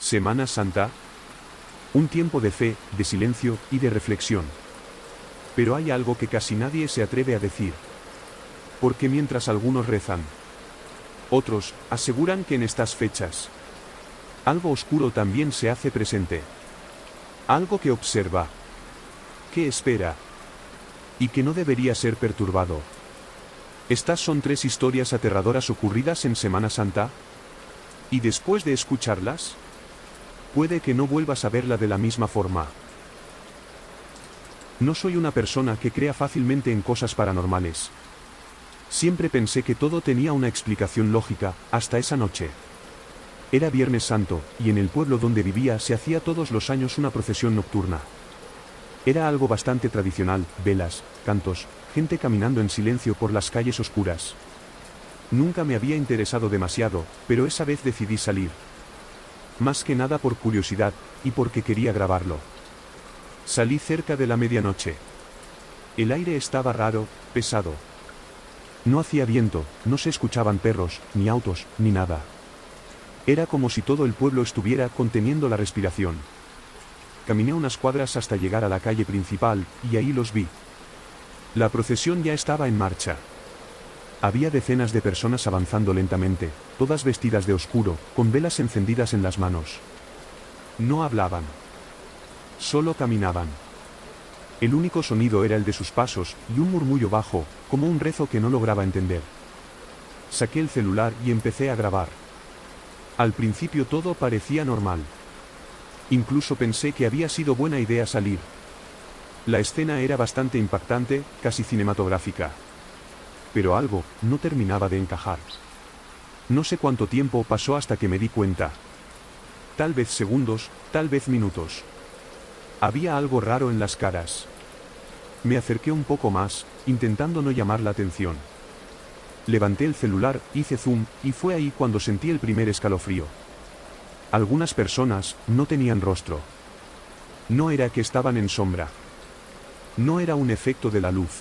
Semana Santa. Un tiempo de fe, de silencio y de reflexión. Pero hay algo que casi nadie se atreve a decir. Porque mientras algunos rezan, otros aseguran que en estas fechas algo oscuro también se hace presente. Algo que observa, que espera y que no debería ser perturbado. Estas son 3 historias aterradoras ocurridas en Semana Santa. Y después de escucharlas, puede que no vuelvas a verla de la misma forma. No soy una persona que crea fácilmente en cosas paranormales. Siempre pensé que todo tenía una explicación lógica, hasta esa noche. Era Viernes Santo, y en el pueblo donde vivía se hacía todos los años una procesión nocturna. Era algo bastante tradicional, velas, cantos, gente caminando en silencio por las calles oscuras. Nunca me había interesado demasiado, pero esa vez decidí salir. Más que nada por curiosidad, y porque quería grabarlo. Salí cerca de la medianoche. El aire estaba raro, pesado. No hacía viento, no se escuchaban perros, ni autos, ni nada. Era como si todo el pueblo estuviera conteniendo la respiración. Caminé unas cuadras hasta llegar a la calle principal, y ahí los vi. La procesión ya estaba en marcha. Había decenas de personas avanzando lentamente, todas vestidas de oscuro, con velas encendidas en las manos. No hablaban. Solo caminaban. El único sonido era el de sus pasos, y un murmullo bajo, como un rezo que no lograba entender. Saqué el celular y empecé a grabar. Al principio todo parecía normal. Incluso pensé que había sido buena idea salir. La escena era bastante impactante, casi cinematográfica. Pero algo no terminaba de encajar. No sé cuánto tiempo pasó hasta que me di cuenta. Tal vez segundos, tal vez minutos. Había algo raro en las caras. Me acerqué un poco más, intentando no llamar la atención. Levanté el celular, hice zoom, y fue ahí cuando sentí el primer escalofrío. Algunas personas no tenían rostro. No era que estaban en sombra. No era un efecto de la luz.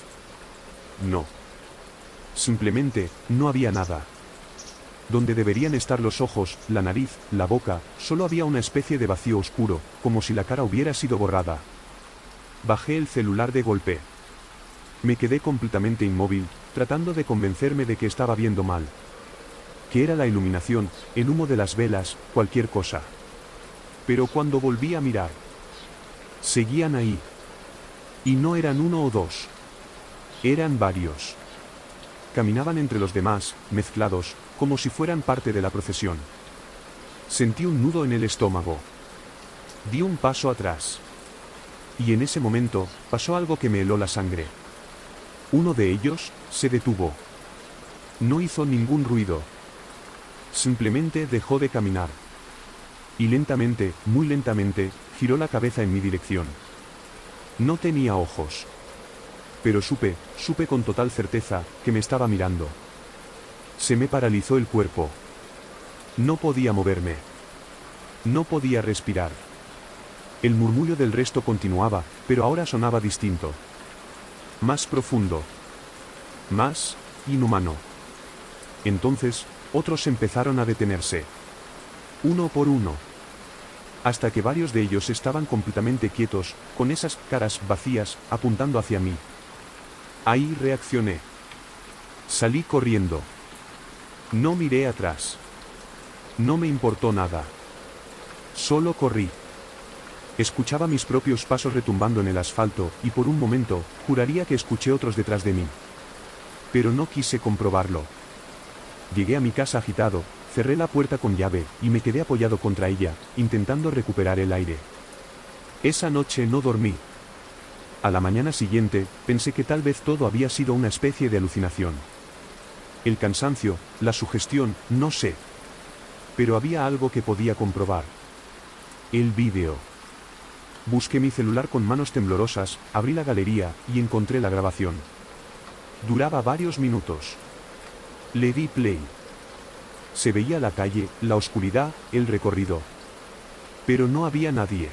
No. Simplemente, no había nada. Donde deberían estar los ojos, la nariz, la boca, solo había una especie de vacío oscuro, como si la cara hubiera sido borrada. Bajé el celular de golpe. Me quedé completamente inmóvil, tratando de convencerme de que estaba viendo mal. Que era la iluminación, el humo de las velas, cualquier cosa. Pero cuando volví a mirar, seguían ahí. Y no eran 1 o 2. Eran varios. Caminaban entre los demás, mezclados, como si fueran parte de la procesión. Sentí un nudo en el estómago. Di un paso atrás. Y en ese momento, pasó algo que me heló la sangre. Uno de ellos se detuvo. No hizo ningún ruido. Simplemente dejó de caminar. Y lentamente, muy lentamente, giró la cabeza en mi dirección. No tenía ojos. Pero supe con total certeza, que me estaba mirando. Se me paralizó el cuerpo. No podía moverme. No podía respirar. El murmullo del resto continuaba, pero ahora sonaba distinto. Más profundo. Más inhumano. Entonces, otros empezaron a detenerse. Uno por uno. Hasta que varios de ellos estaban completamente quietos, con esas caras vacías, apuntando hacia mí. Ahí reaccioné. Salí corriendo. No miré atrás. No me importó nada. Solo corrí. Escuchaba mis propios pasos retumbando en el asfalto, y por un momento, juraría que escuché otros detrás de mí. Pero no quise comprobarlo. Llegué a mi casa agitado, cerré la puerta con llave, y me quedé apoyado contra ella, intentando recuperar el aire. Esa noche no dormí. A la mañana siguiente, pensé que tal vez todo había sido una especie de alucinación. El cansancio, la sugestión, no sé. Pero había algo que podía comprobar. El vídeo. Busqué mi celular con manos temblorosas, abrí la galería, y encontré la grabación. Duraba varios minutos. Le di play. Se veía la calle, la oscuridad, el recorrido. Pero no había nadie.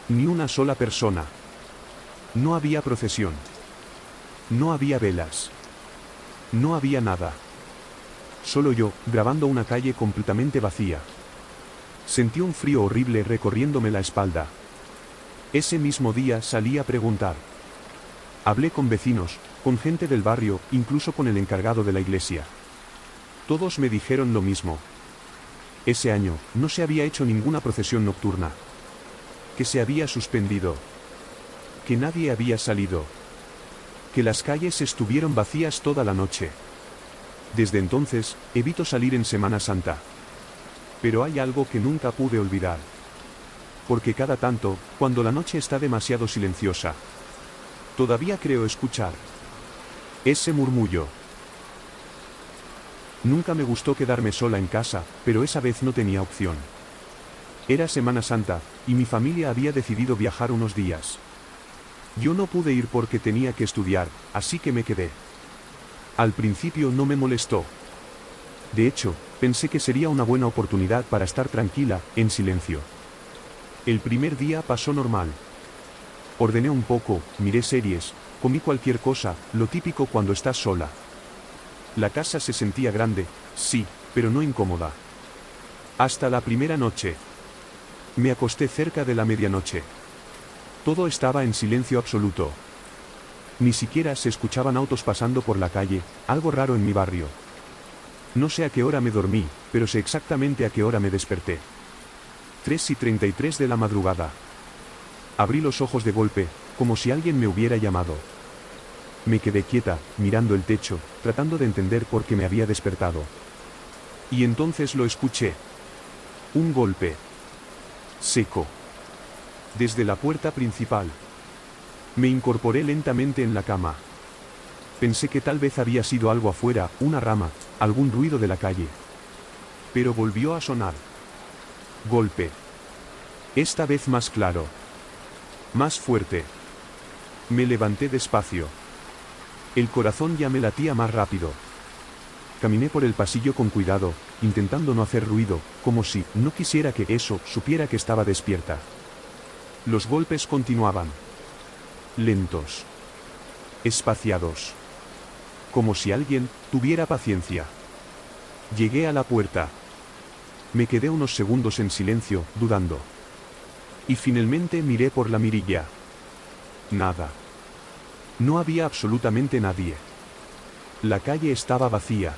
Ni una sola persona. No había procesión. No había velas. No había nada. Solo yo, grabando una calle completamente vacía. Sentí un frío horrible recorriéndome la espalda. Ese mismo día salí a preguntar. Hablé con vecinos, con gente del barrio, incluso con el encargado de la iglesia. Todos me dijeron lo mismo. Ese año, no se había hecho ninguna procesión nocturna. Que se había suspendido. Que nadie había salido. Que las calles estuvieron vacías toda la noche. Desde entonces, evito salir en Semana Santa. Pero hay algo que nunca pude olvidar. Porque cada tanto, cuando la noche está demasiado silenciosa, todavía creo escuchar ese murmullo. Nunca me gustó quedarme sola en casa, pero esa vez no tenía opción. Era Semana Santa, y mi familia había decidido viajar unos días. Yo no pude ir porque tenía que estudiar, así que me quedé. Al principio no me molestó. De hecho, pensé que sería una buena oportunidad para estar tranquila, en silencio. El primer día pasó normal. Ordené un poco, miré series, comí cualquier cosa, lo típico cuando estás sola. La casa se sentía grande, sí, pero no incómoda. Hasta la primera noche. Me acosté cerca de la medianoche. Todo estaba en silencio absoluto. Ni siquiera se escuchaban autos pasando por la calle, algo raro en mi barrio. No sé a qué hora me dormí, pero sé exactamente a qué hora me desperté. 3:33 de la madrugada. Abrí los ojos de golpe, como si alguien me hubiera llamado. Me quedé quieta, mirando el techo, tratando de entender por qué me había despertado. Y entonces lo escuché. Un golpe. Seco. Desde la puerta principal. Me incorporé lentamente en la cama. Pensé que tal vez había sido algo afuera, una rama, algún ruido de la calle. Pero volvió a sonar. Golpe. Esta vez más claro. Más fuerte. Me levanté despacio. El corazón ya me latía más rápido. Caminé por el pasillo con cuidado, intentando no hacer ruido, como si no quisiera que eso supiera que estaba despierta. Los golpes continuaban. Lentos. Espaciados. Como si alguien tuviera paciencia. Llegué a la puerta. Me quedé unos segundos en silencio, dudando. Y finalmente miré por la mirilla. Nada. No había absolutamente nadie. La calle estaba vacía.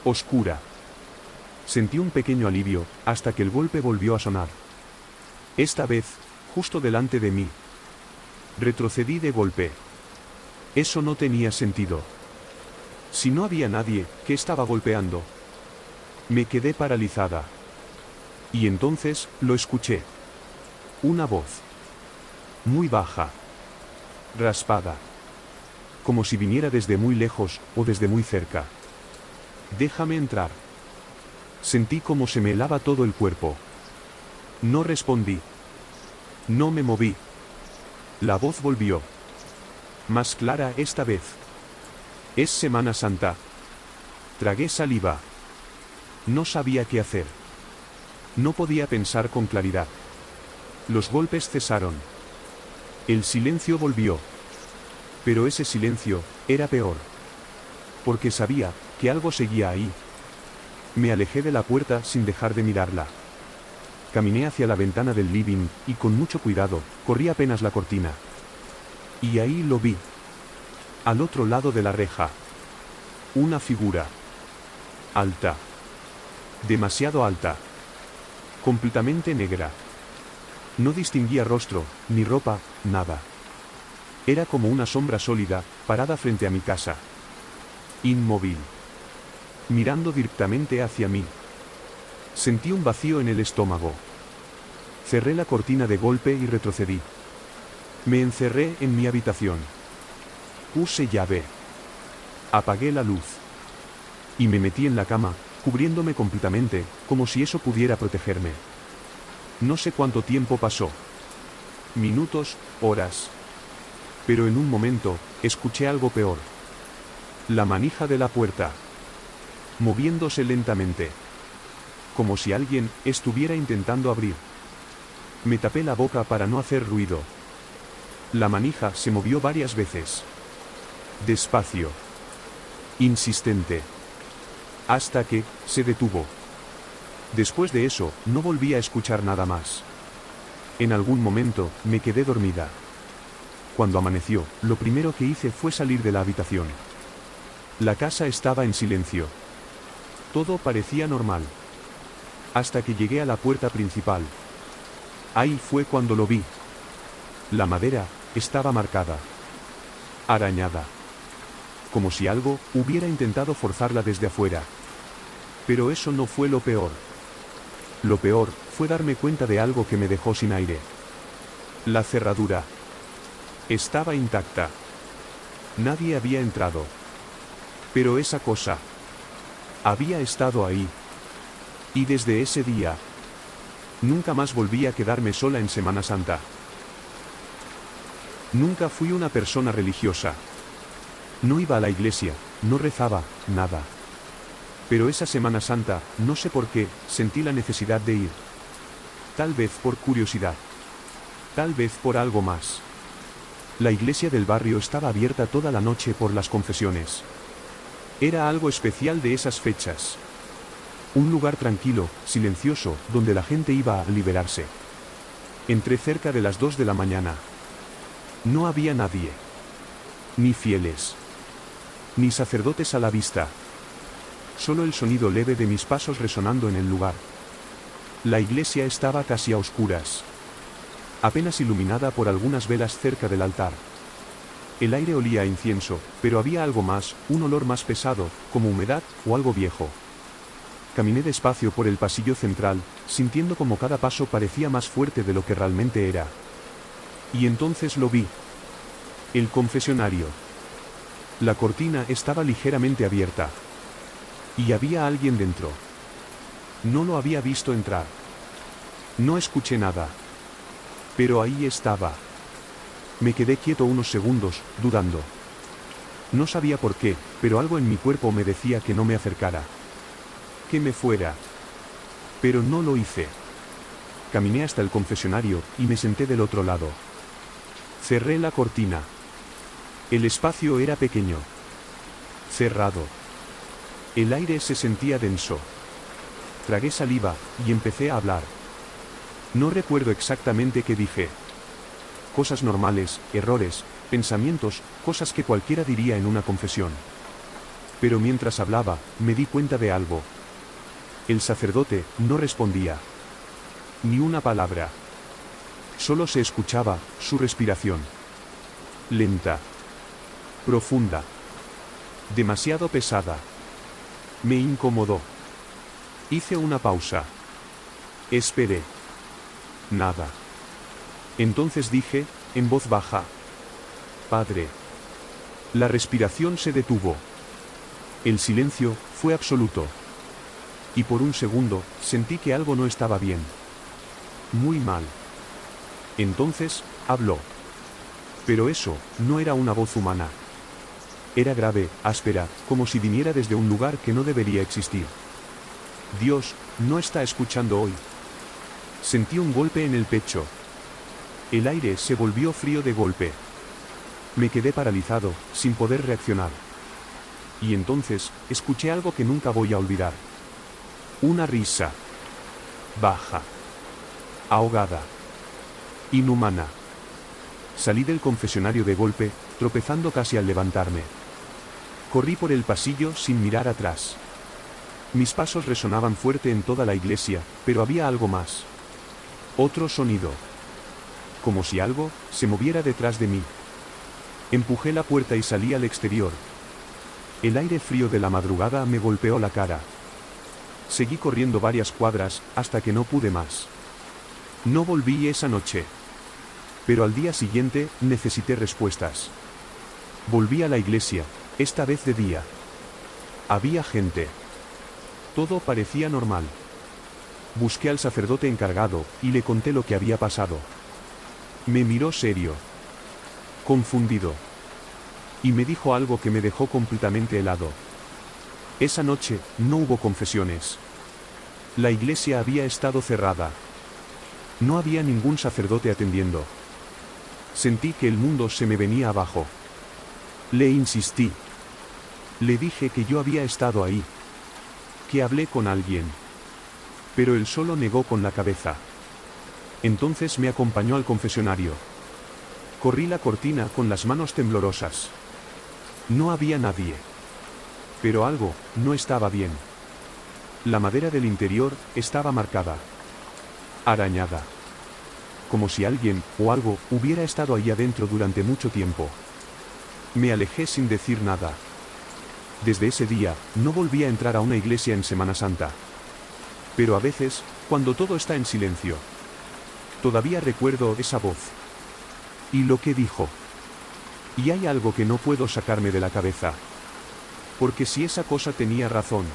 Oscura. Sentí un pequeño alivio, hasta que el golpe volvió a sonar. Esta vez, justo delante de mí. Retrocedí de golpe. Eso no tenía sentido. Si no había nadie, ¿qué estaba golpeando? Me quedé paralizada. Y entonces, lo escuché. Una voz. Muy baja. Raspada. Como si viniera desde muy lejos, o desde muy cerca. Déjame entrar. Sentí como se me helaba todo el cuerpo. No respondí. No me moví. La voz volvió. Más clara esta vez. Es Semana Santa. Tragué saliva. No sabía qué hacer. No podía pensar con claridad. Los golpes cesaron. El silencio volvió. Pero ese silencio era peor. Porque sabía que algo seguía ahí. Me alejé de la puerta sin dejar de mirarla. Caminé hacia la ventana del living, y con mucho cuidado, corrí apenas la cortina. Y ahí lo vi. Al otro lado de la reja. Una figura. Alta. Demasiado alta. Completamente negra. No distinguía rostro, ni ropa, nada. Era como una sombra sólida, parada frente a mi casa. Inmóvil. Mirando directamente hacia mí. Sentí un vacío en el estómago. Cerré la cortina de golpe y retrocedí. Me encerré en mi habitación. Puse llave. Apagué la luz. Y me metí en la cama, cubriéndome completamente, como si eso pudiera protegerme. No sé cuánto tiempo pasó. Minutos, horas. Pero en un momento, escuché algo peor. La manija de la puerta. Moviéndose lentamente. Como si alguien estuviera intentando abrir. Me tapé la boca para no hacer ruido. La manija se movió varias veces. Despacio. Insistente. Hasta que se detuvo. Después de eso, no volví a escuchar nada más. En algún momento, me quedé dormida. Cuando amaneció, lo primero que hice fue salir de la habitación. La casa estaba en silencio. Todo parecía normal. Hasta que llegué a la puerta principal. Ahí fue cuando lo vi. La madera estaba marcada. Arañada. Como si algo hubiera intentado forzarla desde afuera. Pero eso no fue lo peor. Lo peor fue darme cuenta de algo que me dejó sin aire. La cerradura estaba intacta. Nadie había entrado. Pero esa cosa había estado ahí. Y desde ese día, nunca más volví a quedarme sola en Semana Santa. Nunca fui una persona religiosa. No iba a la iglesia, no rezaba, nada. Pero esa Semana Santa, no sé por qué, sentí la necesidad de ir. Tal vez por curiosidad. Tal vez por algo más. La iglesia del barrio estaba abierta toda la noche por las confesiones. Era algo especial de esas fechas. Un lugar tranquilo, silencioso, donde la gente iba a liberarse. Entré cerca de las 2 de la mañana. No había nadie. Ni fieles. Ni sacerdotes a la vista. Solo el sonido leve de mis pasos resonando en el lugar. La iglesia estaba casi a oscuras. Apenas iluminada por algunas velas cerca del altar. El aire olía a incienso, pero había algo más, un olor más pesado, como humedad o algo viejo. Caminé despacio por el pasillo central, sintiendo como cada paso parecía más fuerte de lo que realmente era. Y entonces lo vi. El confesionario. La cortina estaba ligeramente abierta. Y había alguien dentro. No lo había visto entrar. No escuché nada. Pero ahí estaba. Me quedé quieto unos segundos, dudando. No sabía por qué, pero algo en mi cuerpo me decía que no me acercara. Que me fuera. Pero no lo hice. Caminé hasta el confesionario, y me senté del otro lado. Cerré la cortina. El espacio era pequeño. Cerrado. El aire se sentía denso. Tragué saliva, y empecé a hablar. No recuerdo exactamente qué dije. Cosas normales, errores, pensamientos, cosas que cualquiera diría en una confesión. Pero mientras hablaba, me di cuenta de algo. El sacerdote no respondía. Ni una palabra. Solo se escuchaba su respiración. Lenta. Profunda. Demasiado pesada. Me incomodó. Hice una pausa. Esperé. Nada. Entonces dije, en voz baja: Padre. La respiración se detuvo. El silencio fue absoluto. Y por un segundo, sentí que algo no estaba bien. Muy mal. Entonces, habló. Pero eso, no era una voz humana. Era grave, áspera, como si viniera desde un lugar que no debería existir. Dios, no está escuchando hoy. Sentí un golpe en el pecho. El aire se volvió frío de golpe. Me quedé paralizado, sin poder reaccionar. Y entonces, escuché algo que nunca voy a olvidar. Una risa. Baja. Ahogada. Inhumana. Salí del confesionario de golpe, tropezando casi al levantarme. Corrí por el pasillo sin mirar atrás. Mis pasos resonaban fuerte en toda la iglesia, pero había algo más. Otro sonido. Como si algo se moviera detrás de mí. Empujé la puerta y salí al exterior. El aire frío de la madrugada me golpeó la cara. Seguí corriendo varias cuadras, hasta que no pude más. No volví esa noche. Pero al día siguiente, necesité respuestas. Volví a la iglesia, esta vez de día. Había gente. Todo parecía normal. Busqué al sacerdote encargado, y le conté lo que había pasado. Me miró serio. Confundido. Y me dijo algo que me dejó completamente helado. Esa noche, no hubo confesiones. La iglesia había estado cerrada. No había ningún sacerdote atendiendo. Sentí que el mundo se me venía abajo. Le insistí. Le dije que yo había estado ahí. Que hablé con alguien. Pero él solo negó con la cabeza. Entonces me acompañó al confesionario. Corrí la cortina con las manos temblorosas. No había nadie. Pero algo no estaba bien. La madera del interior estaba marcada. Arañada. Como si alguien o algo hubiera estado ahí adentro durante mucho tiempo. Me alejé sin decir nada. Desde ese día, no volví a entrar a una iglesia en Semana Santa. Pero a veces, cuando todo está en silencio, todavía recuerdo esa voz. Y lo que dijo. Y hay algo que no puedo sacarme de la cabeza. Porque si esa cosa tenía razón,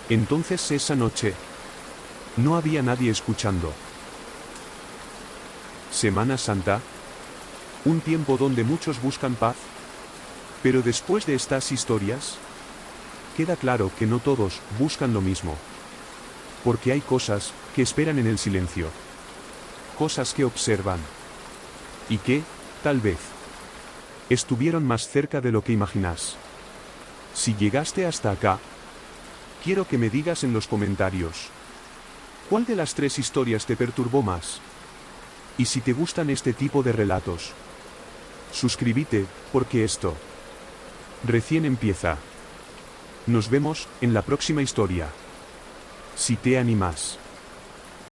entonces esa noche no había nadie escuchando. Semana Santa. Un tiempo donde muchos buscan paz. Pero después de estas historias, queda claro que no todos buscan lo mismo. Porque hay cosas que esperan en el silencio. Cosas que observan. Y que, tal vez, estuvieron más cerca de lo que imaginas. Si llegaste hasta acá, quiero que me digas en los comentarios, ¿cuál de las 3 historias te perturbó más? Y si te gustan este tipo de relatos, suscríbete, porque esto recién empieza. Nos vemos en la próxima historia. Si te animas.